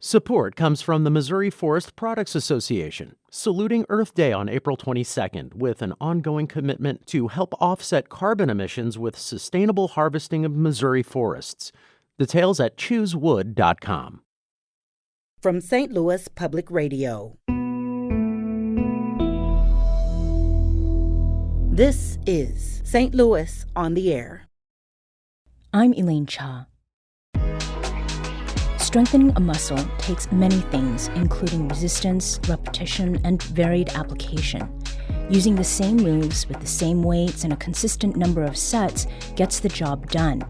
Support comes from the Missouri Forest Products Association, saluting Earth Day on April 22nd with an ongoing commitment to help offset carbon emissions with sustainable harvesting of Missouri forests. Details at choosewood.com. From St. Louis Public Radio. This is St. Louis on the Air. I'm Elaine Cha. Strengthening a muscle takes many things, including resistance, repetition, and varied application. Using the same moves with the same weights and a consistent number of sets gets the job done.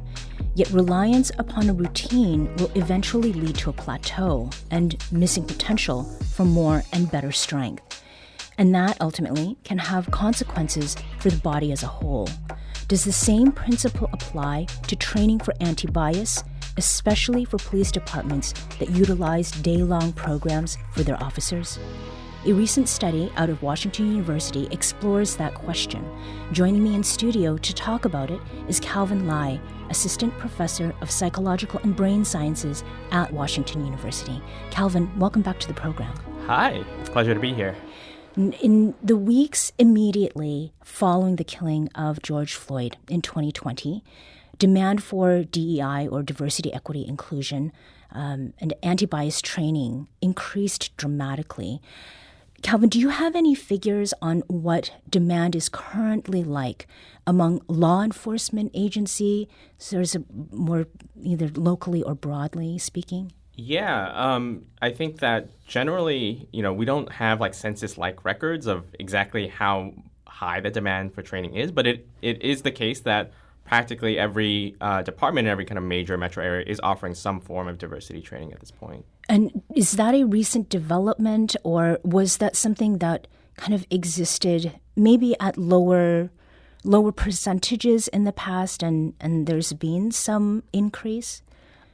Yet reliance upon a routine will eventually lead to a plateau and missing potential for more and better strength. And that ultimately can have consequences for the body as a whole. Does the same principle apply to training for anti-bias, especially for police departments that utilize daylong programs for their officers? A recent study out of Washington University explores that question. Joining me in studio to talk about it is Calvin Lai, Assistant Professor of Psychological and Brain Sciences at Washington University. Calvin, welcome back to the program. Hi, it's a pleasure to be here. In the weeks immediately following the killing of George Floyd in 2020, demand for DEI, or diversity, equity, inclusion, and anti-bias training increased dramatically. Calvin, do you have any figures on what demand is currently like among law enforcement agencies, more either locally or broadly speaking? Yeah, I think that generally, we don't have census-like records of exactly how high the demand for training is, but it is the case that practically every department in every kind of major metro area is offering some form of diversity training at this point. And is that a recent development, or was that something that kind of existed maybe at lower percentages in the past and there's been some increase?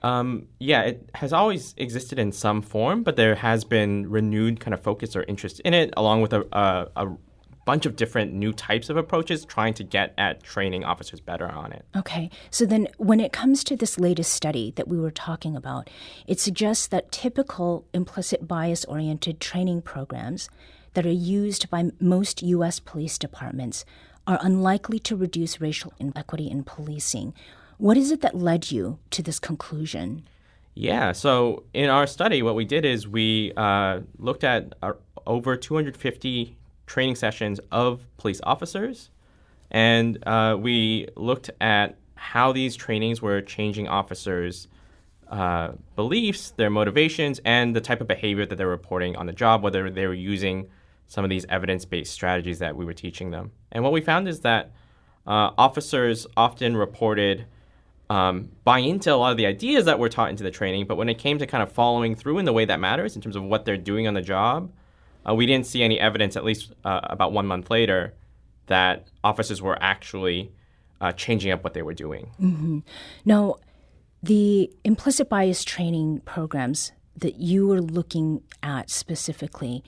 Yeah, it has always existed in some form, but there has been renewed kind of focus or interest in it, along with a bunch of different new types of approaches trying to get at training officers better on it. Okay. So then when it comes to this latest study that we were talking about, it suggests that typical implicit bias-oriented training programs that are used by most U.S. police departments are unlikely to reduce racial inequity in policing. What is it that led you to this conclusion? Yeah, so in our study, what we did is we looked at over 250 training sessions of police officers, and we looked at how these trainings were changing officers' beliefs, their motivations, and the type of behavior that they're reporting on the job, whether they were using some of these evidence-based strategies that we were teaching them. And what we found is that officers often reported buying into a lot of the ideas that were taught into the training, but when it came to kind of following through in the way that matters in terms of what they're doing on the job, we didn't see any evidence, at least about 1 month later, that officers were actually changing up what they were doing. Mm-hmm. Now, the implicit bias training programs that you were looking at specifically,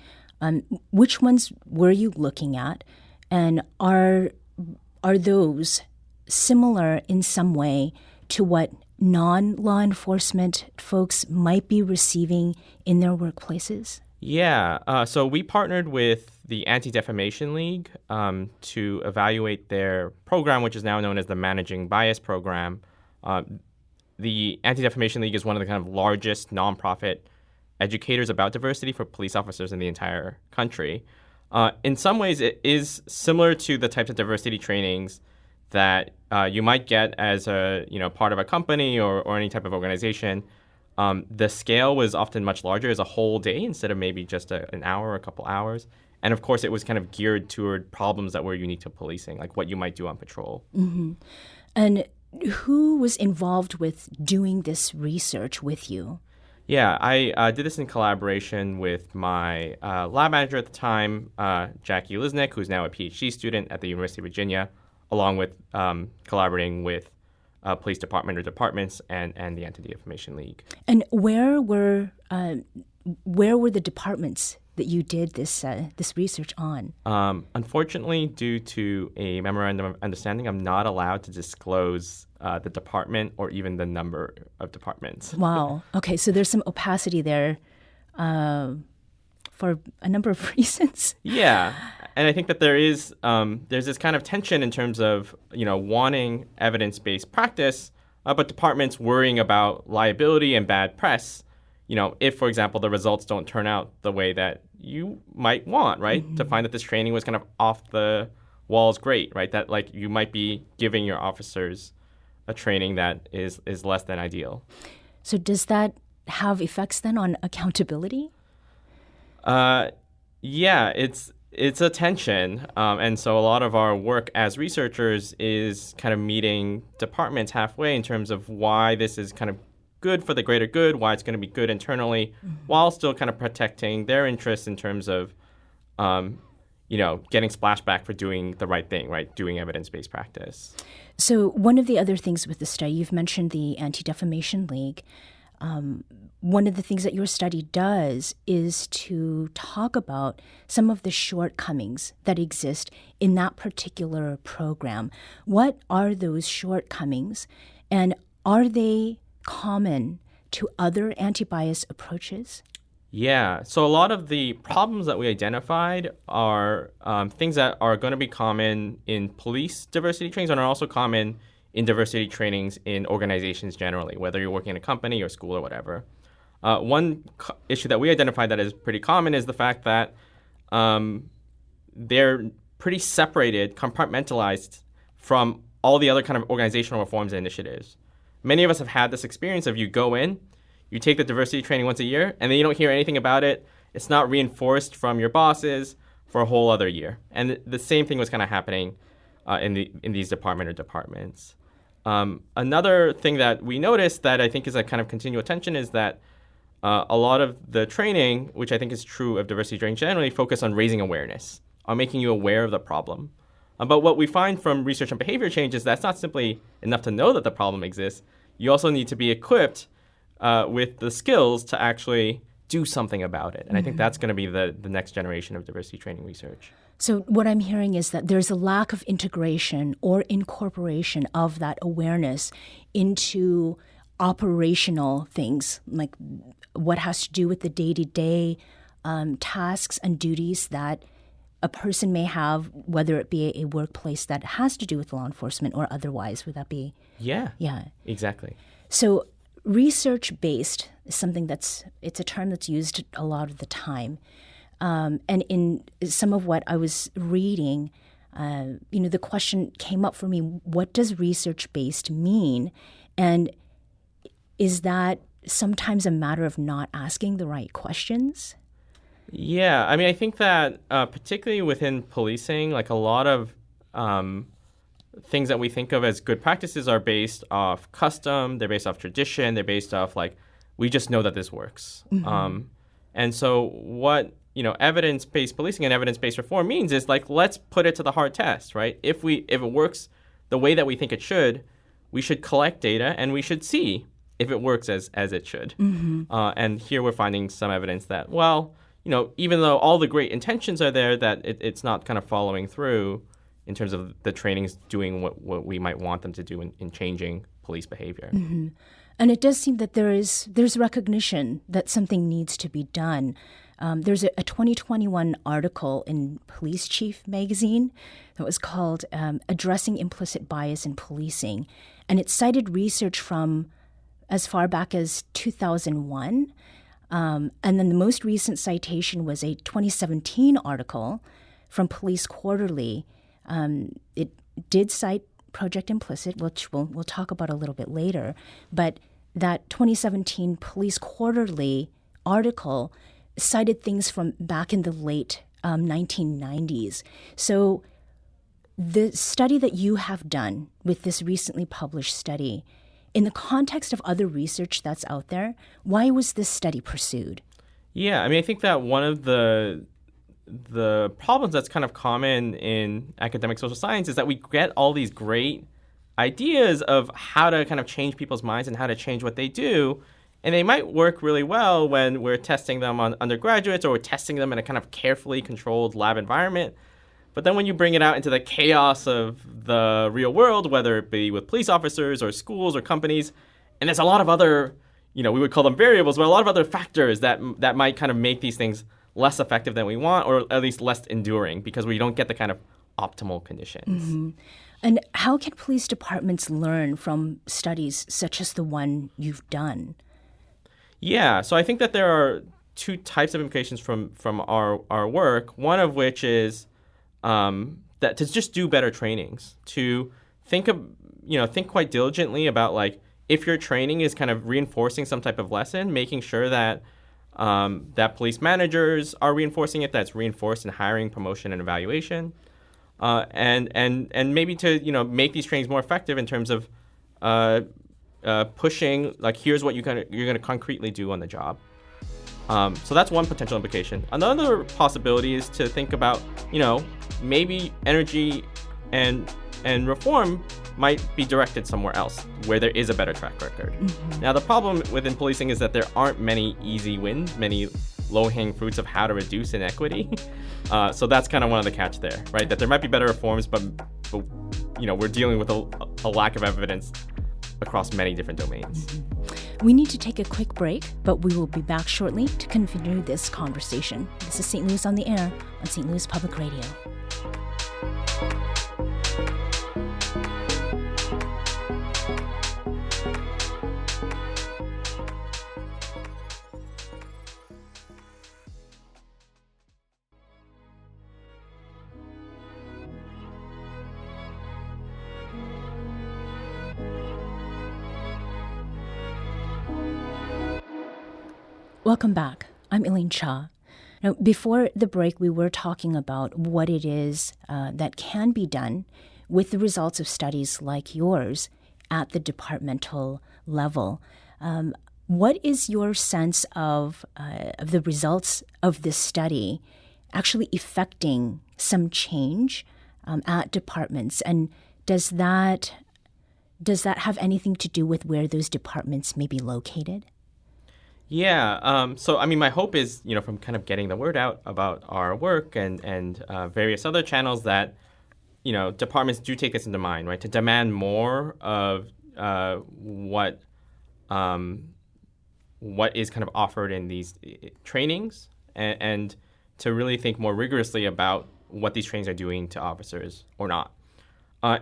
which ones were you looking at, and are those similar in some way to what non-law enforcement folks might be receiving in their workplaces? Yeah, so we partnered with the Anti-Defamation League to evaluate their program, which is now known as the Managing Bias Program. The Anti-Defamation League is one of the kind of largest nonprofit educators about diversity for police officers in the entire country. In some ways, it is similar to the types of diversity trainings that you might get as a part of a company or any type of organization. The scale was often much larger, as a whole day instead of maybe just an hour or a couple hours. And of course, it was kind of geared toward problems that were unique to policing, like what you might do on patrol. Mm-hmm. And who was involved with doing this research with you? Yeah, I did this in collaboration with my lab manager at the time, Jackie Lisnick, who's now a PhD student at the University of Virginia, along with collaborating with police department or departments and the Anti-Defamation League. And where were the departments that you did this research on? Unfortunately, due to a memorandum of understanding, I'm not allowed to disclose the department or even the number of departments. Wow. Okay, so there's some opacity there for a number of reasons. Yeah, and I think that there's this kind of tension in terms of wanting evidence-based practice, but departments worrying about liability and bad press. If, for example, the results don't turn out the way that you might want, right? Mm-hmm. To find that this training was kind of off the walls great, right? That like you might be giving your officers a training that is less than ideal. So does that have effects then on accountability? Yeah, it's a tension. And so a lot of our work as researchers is kind of meeting departments halfway in terms of why this is kind of good for the greater good, why it's going to be good internally, while still kind of protecting their interests in terms of, getting splashback for doing the right thing, right? Doing evidence-based practice. So one of the other things with the study, you've mentioned the Anti-Defamation League. One of the things that your study does is to talk about some of the shortcomings that exist in that particular program. What are those shortcomings, and are they common to other anti-bias approaches? Yeah. So a lot of the problems that we identified are things that are going to be common in police diversity trainings and are also common in diversity trainings in organizations generally, whether you're working in a company or school or whatever. One issue that we identified that is pretty common is the fact that they're pretty separated, compartmentalized from all the other kind of organizational reforms and initiatives. Many of us have had this experience of you go in, you take the diversity training once a year, and then you don't hear anything about it. It's not reinforced from your bosses for a whole other year. And the same thing was kind of happening in these departments. Another thing that we noticed that I think is a kind of continual tension is that a lot of the training, which I think is true of diversity training generally, focus on raising awareness, on making you aware of the problem. But what we find from research on behavior change is that's not simply enough to know that the problem exists. You also need to be equipped with the skills to actually do something about it. And I think that's going to be the next generation of diversity training research. So what I'm hearing is that there's a lack of integration or incorporation of that awareness into operational things, like what has to do with the day-to-day tasks and duties that a person may have, whether it be a workplace that has to do with law enforcement or otherwise. Would that be? Yeah. Yeah. Exactly. So research-based is something it's a term that's used a lot of the time. And in some of what I was reading, the question came up for me, what does research-based mean? And is that sometimes a matter of not asking the right questions? Yeah, I mean, I think that particularly within policing, like a lot of things that we think of as good practices are based off custom, they're based off tradition, they're based off like, we just know that this works. Mm-hmm. And so what, evidence-based policing and evidence-based reform means is like, let's put it to the hard test, right? If it works the way that we think it should, we should collect data and we should see if it works as it should. Mm-hmm. And here we're finding some evidence that, even though all the great intentions are there, that it's not kind of following through in terms of the trainings doing what we might want them to do in changing police behavior. Mm-hmm. And it does seem that there's recognition that something needs to be done. There's a 2021 article in Police Chief magazine that was called Addressing Implicit Bias in Policing. And it cited research from as far back as 2001. And then the most recent citation was a 2017 article from Police Quarterly. It did cite Project Implicit, which we'll talk about a little bit later. But that 2017 Police Quarterly article cited things from back in the late 1990s. So the study that you have done with this recently published study, in the context of other research that's out there, why was this study pursued? Yeah, I mean, I think that one of the problems that's kind of common in academic social science is that we get all these great ideas of how to kind of change people's minds and how to change what they do. And they might work really well when we're testing them on undergraduates or we're testing them in a kind of carefully controlled lab environment. But then when you bring it out into the chaos of the real world, whether it be with police officers or schools or companies, and there's a lot of other, we would call them variables, but a lot of other factors that might kind of make these things less effective than we want, or at least less enduring, because we don't get the kind of optimal conditions. Mm-hmm. And how can police departments learn from studies such as the one you've done? Yeah, so I think that there are two types of implications from our work, one of which is that to just do better trainings, to think quite diligently about, like, if your training is kind of reinforcing some type of lesson, making sure that that police managers are reinforcing it, that's reinforced in hiring, promotion, and evaluation, and maybe to make these trainings more effective in terms of pushing, like, here's what you're gonna concretely do on the job. So that's one potential implication. Another possibility is to think about, maybe energy and reform might be directed somewhere else where there is a better track record. Mm-hmm. Now, the problem within policing is that there aren't many easy wins, many low-hanging fruits of how to reduce inequity. So that's kind of one of the catch there, right? That there might be better reforms, but we're dealing with a lack of evidence across many different domains. Mm-hmm. We need to take a quick break, but we will be back shortly to continue this conversation. This is St. Louis on the Air on St. Louis Public Radio. Welcome back. I'm Elaine Cha. Now, before the break, we were talking about what it is that can be done with the results of studies like yours at the departmental level. What is your sense of the results of this study actually effecting some change at departments? And does that have anything to do with where those departments may be located? Yeah. So, I mean, my hope is, from kind of getting the word out about our work and various other channels that, departments do take this into mind, right? To demand more of what is kind of offered in these trainings and to really think more rigorously about what these trainings are doing to officers or not.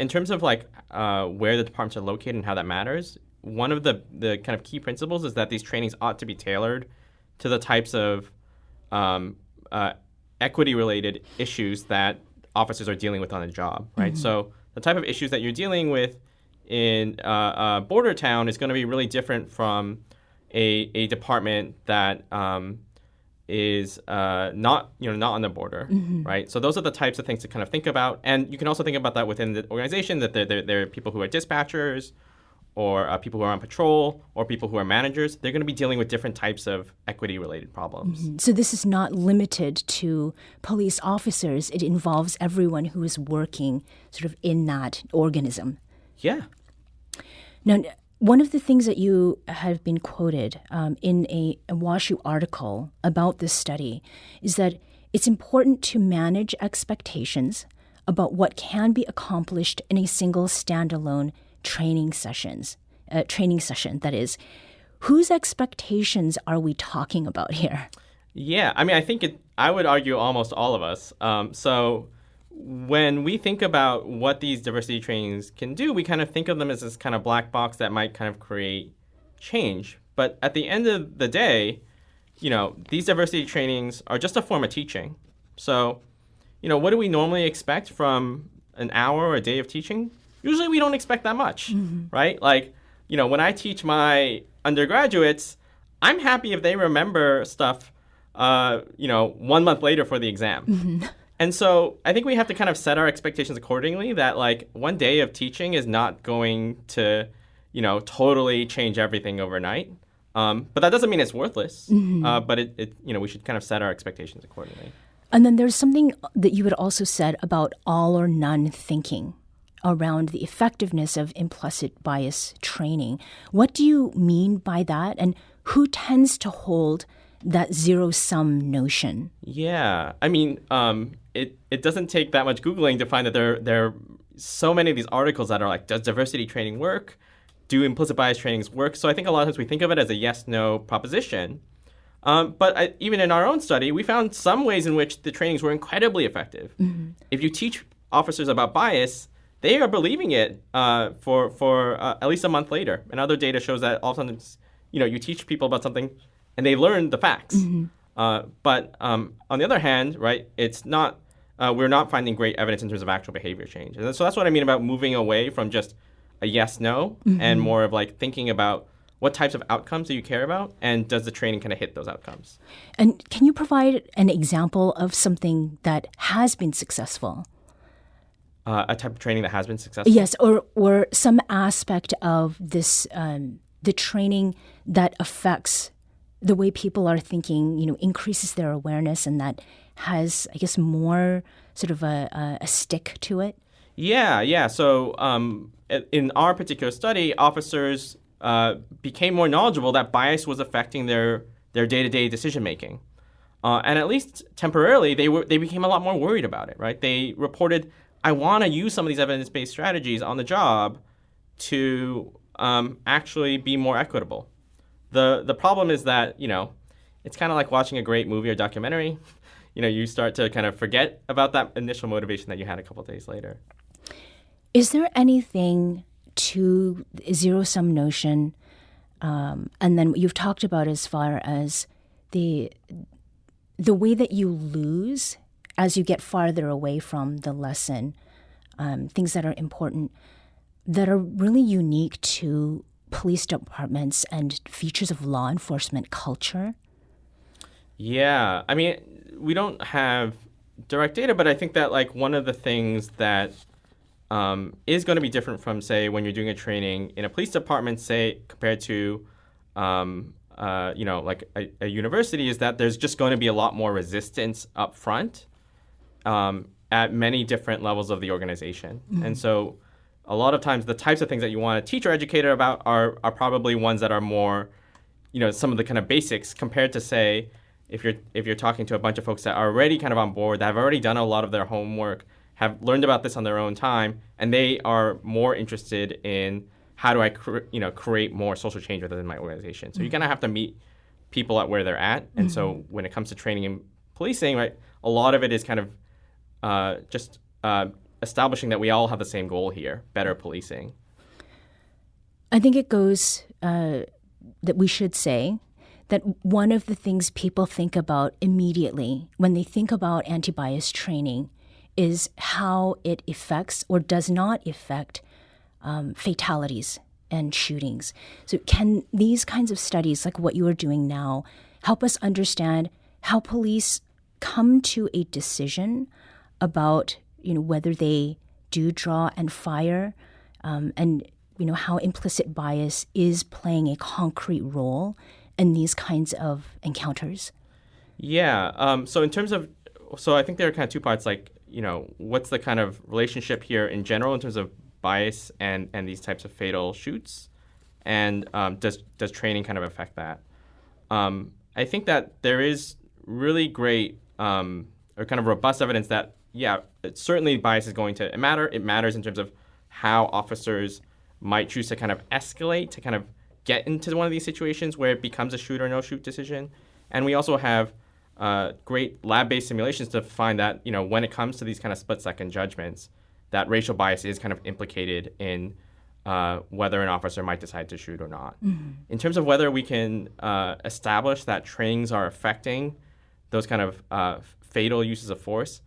In terms of, like, where the departments are located and how that matters, one of the kind of key principles is that these trainings ought to be tailored to the types of equity-related issues that officers are dealing with on the job, right? Mm-hmm. So the type of issues that you're dealing with in a border town is going to be really different from a department that is not on the border, mm-hmm. right? So those are the types of things to kind of think about, and you can also think about that within the organization, that there are people who are dispatchers, or people who are on patrol, or people who are managers. They're going to be dealing with different types of equity-related problems. Mm-hmm. So this is not limited to police officers. It involves everyone who is working sort of in that organism. Yeah. Now, one of the things that you have been quoted in a WashU article about this study is that it's important to manage expectations about what can be accomplished in a single standalone training session, that is. Whose expectations are we talking about here? Yeah, I mean, I think I would argue almost all of us. So when we think about what these diversity trainings can do, we kind of think of them as this kind of black box that might kind of create change. But at the end of the day, these diversity trainings are just a form of teaching. So, what do we normally expect from an hour or a day of teaching? Usually we don't expect that much, mm-hmm. right? Like, when I teach my undergraduates, I'm happy if they remember stuff, 1 month later for the exam. Mm-hmm. And so I think we have to kind of set our expectations accordingly, that, like, one day of teaching is not going to, totally change everything overnight. But that doesn't mean it's worthless. Mm-hmm. But we should kind of set our expectations accordingly. And then there's something that you had also said about all or none thinking around the effectiveness of implicit bias training. What do you mean by that? And who tends to hold that zero-sum notion? Yeah, I mean, it doesn't take that much Googling to find that there are so many of these articles that are like, does diversity training work? Do implicit bias trainings work? So I think a lot of times we think of it as a yes-no proposition. But even in our own study, we found some ways in which the trainings were incredibly effective. Mm-hmm. If you teach officers about bias, they are believing it for at least a month later. And other data shows that oftentimes, you teach people about something and they learn the facts. Mm-hmm. But on the other hand, right, it's not. We're not finding great evidence in terms of actual behavior change. And so that's what I mean about moving away from just a yes-no mm-hmm. and more of like thinking about what types of outcomes do you care about, and does the training kind of hit those outcomes? And can you provide an example of something that has been successful? A type of training that has been successful? Yes, or some aspect of this, the training that affects the way people are thinking, increases their awareness, and that has, I guess, more sort of a stick to it? Yeah. So in our particular study, officers became more knowledgeable that bias was affecting their day-to-day decision-making. And at least temporarily, they became a lot more worried about it, right? They reported, I want to use some of these evidence-based strategies on the job to actually be more equitable. The problem is that, it's kind of like watching a great movie or documentary. You start to kind of forget about that initial motivation that you had a couple of days later. Is there anything to zero-sum notion, and then what you've talked about as far as the way that you lose as you get farther away from the lesson, things that are important, that are really unique to police departments and features of law enforcement culture? Yeah, I mean, we don't have direct data, but I think that like one of the things that is going to be different from, say, when you're doing a training in a police department, say, compared to, like a university, is that there's just going to be a lot more resistance up front at many different levels of the organization. Mm-hmm. And so a lot of times the types of things that you want to teach or educate about are probably ones that are more, some of the kind of basics compared to, say, if you're talking to a bunch of folks that are already kind of on board, that have already done a lot of their homework, have learned about this on their own time, and they are more interested in how do I create more social change within my organization. So you're going to have to meet people at where they're at. And mm-hmm. so when it comes to training and policing, right, a lot of it is kind of just establishing that we all have the same goal here, better policing. I think it goes that we should say that one of the things people think about immediately when they think about anti-bias training is how it affects or does not affect fatalities and shootings. So can these kinds of studies, like what you are doing now, help us understand how police come to a decision about, whether they do draw and fire, and, how implicit bias is playing a concrete role in these kinds of encounters? Yeah. So I think there are kind of two parts, like, what's the kind of relationship here in general in terms of bias and these types of fatal shoots, and does training kind of affect that? I think that there is really great or kind of robust evidence that, certainly bias is going to matter. It matters in terms of how officers might choose to kind of escalate, to kind of get into one of these situations where it becomes a shoot or no shoot decision. And we also have great lab-based simulations to find that, when it comes to these kind of split-second judgments, that racial bias is kind of implicated in whether an officer might decide to shoot or not. Mm-hmm. In terms of whether we can establish that trainings are affecting those kind of fatal uses of force,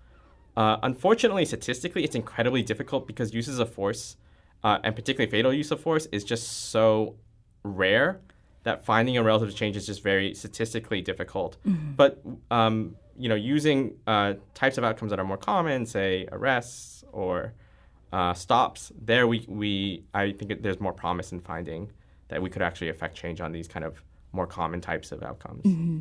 unfortunately, statistically, it's incredibly difficult because uses of force, and particularly fatal use of force, is just so rare that finding a relative change is just very statistically difficult. Mm-hmm. But using types of outcomes that are more common, say arrests or stops, there I think there's more promise in finding that we could actually affect change on these kind of more common types of outcomes. Mm-hmm.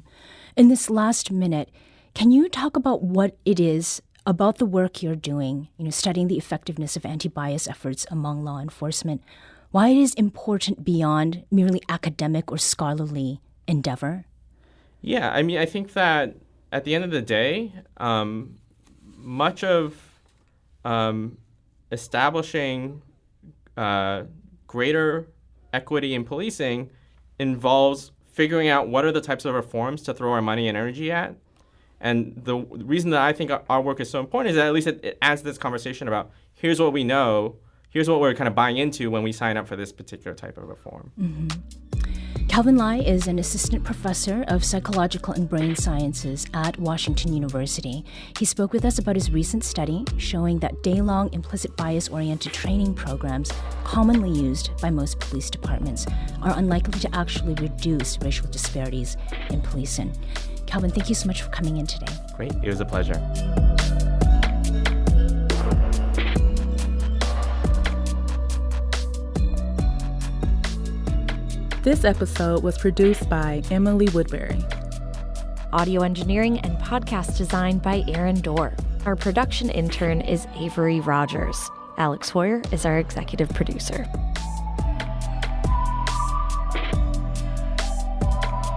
In this last minute, can you talk about what it is about the work you're doing, studying the effectiveness of anti-bias efforts among law enforcement, why it is important beyond merely academic or scholarly endeavor? Yeah, I mean, I think that at the end of the day, much of establishing greater equity in policing involves figuring out what are the types of reforms to throw our money and energy at. And the reason that I think our work is so important is that at least it adds this conversation about here's what we know, here's what we're kind of buying into when we sign up for this particular type of reform. Mm-hmm. Calvin Lai is an assistant professor of psychological and brain sciences at Washington University. He spoke with us about his recent study showing that day-long implicit bias-oriented training programs commonly used by most police departments are unlikely to actually reduce racial disparities in policing. Calvin, thank you so much for coming in today. Great. It was a pleasure. This episode was produced by Emily Woodbury. Audio engineering and podcast design by Aaron Dorr. Our production intern is Avery Rogers. Alex Hoyer is our executive producer.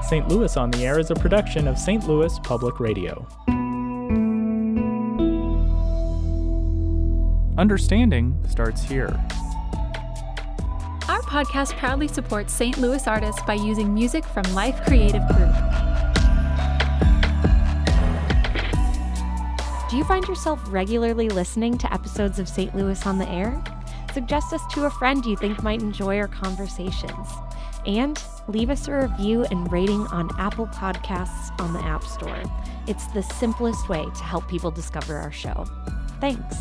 St. Louis on the Air is a production of St. Louis Public Radio. Understanding starts here. Our podcast proudly supports St. Louis artists by using music from Life Creative Group. Do you find yourself regularly listening to episodes of St. Louis on the Air? Suggest us to a friend you think might enjoy our conversations. And leave us a review and rating on Apple Podcasts on the App Store. It's the simplest way to help people discover our show. Thanks.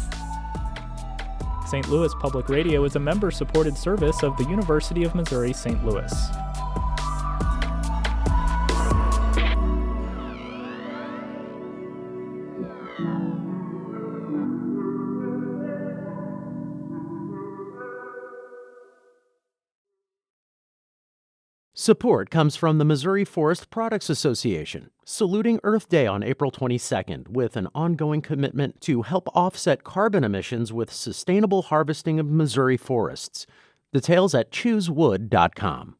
St. Louis Public Radio is a member-supported service of the University of Missouri St. Louis. Support comes from the Missouri Forest Products Association, saluting Earth Day on April 22nd with an ongoing commitment to help offset carbon emissions with sustainable harvesting of Missouri forests. Details at choosewood.com.